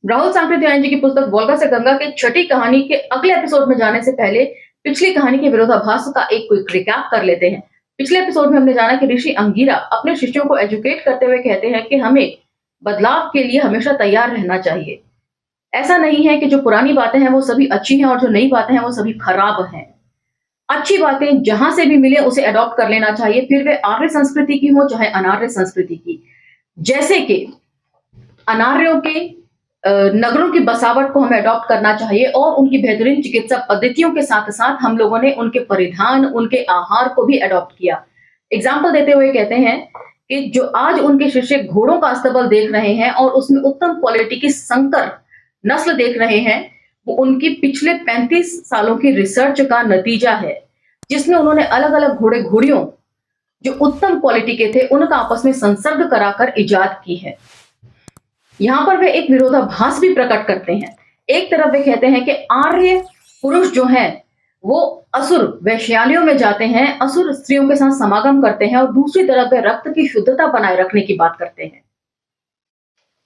राहुल सांकृत्यायन जी की पुस्तक वोल्गा से गंगा के छठी कहानी के अगले एपिसोड में जाने से पहले पिछली कहानी के विरोधाभास का एक क्विक रिकैप कर लेते हैं। पिछले एपिसोड में हमने जाना कि ऋषि अंगीरा अपने शिष्यों को एजुकेट करते हुए कहते हैं कि हमें बदलाव के लिए हमेशा तैयार रहना चाहिए। ऐसा नहीं है कि जो पुरानी बातें हैं वो सभी अच्छी हैं और जो नई बातें हैं वो सभी खराब हैं। अच्छी बातें जहां से भी मिले उसे अडॉप्ट कर लेना चाहिए, फिर वे आर्य संस्कृति की हो चाहे अनार्य संस्कृति की। जैसे कि अनार्यों के नगरों की बसावट को हमें अडॉप्ट करना चाहिए और उनकी बेहतरीन चिकित्सा पद्धतियों के साथ साथ हम लोगों ने उनके परिधान, उनके आहार को भी अडॉप्ट किया। एग्जाम्पल देते हुए कहते हैं कि जो आज उनके शिष्य घोड़ों का अस्तबल देख रहे हैं और उसमें उत्तम क्वालिटी की संकर नस्ल देख रहे हैं, वो उनकी पिछले 35 सालों की रिसर्च का नतीजा है, जिसमें उन्होंने अलग अलग घोड़े घोड़ियों जो उत्तम क्वालिटी के थे उनका आपस में संसर्ग कराकर इजाद की है। यहां पर वे एक विरोधाभास भी प्रकट करते हैं। एक तरफ वे कहते हैं कि आर्य पुरुष जो हैं वो असुर वैश्यालयों में जाते हैं, असुर स्त्रियों के साथ समागम करते हैं, और दूसरी तरफ वे रक्त की शुद्धता बनाए रखने की बात करते हैं।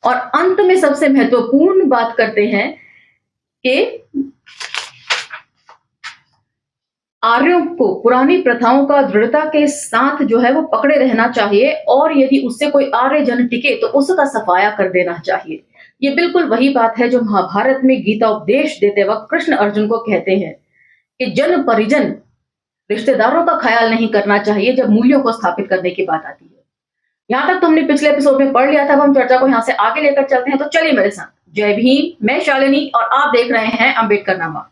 और अंत में सबसे महत्वपूर्ण बात करते हैं कि आर्यों को पुरानी प्रथाओं का दृढ़ता के साथ जो है वो पकड़े रहना चाहिए, और यदि उससे कोई आर्य जन टिके तो उसका सफाया कर देना चाहिए। ये बिल्कुल वही बात है जो महाभारत में गीता उपदेश देते वक्त कृष्ण अर्जुन को कहते हैं कि जन परिजन रिश्तेदारों का ख्याल नहीं करना चाहिए जब मूल्यों को स्थापित करने की बात आती है। यहां तक तो हमने पिछले एपिसोड में पढ़ लिया था, अब हम चर्चा को यहां से आगे लेकर चलते हैं। तो चलिए मेरे साथ। जय भीम, मैं शालिनी और आप देख रहे हैं अंबेडकर नामा।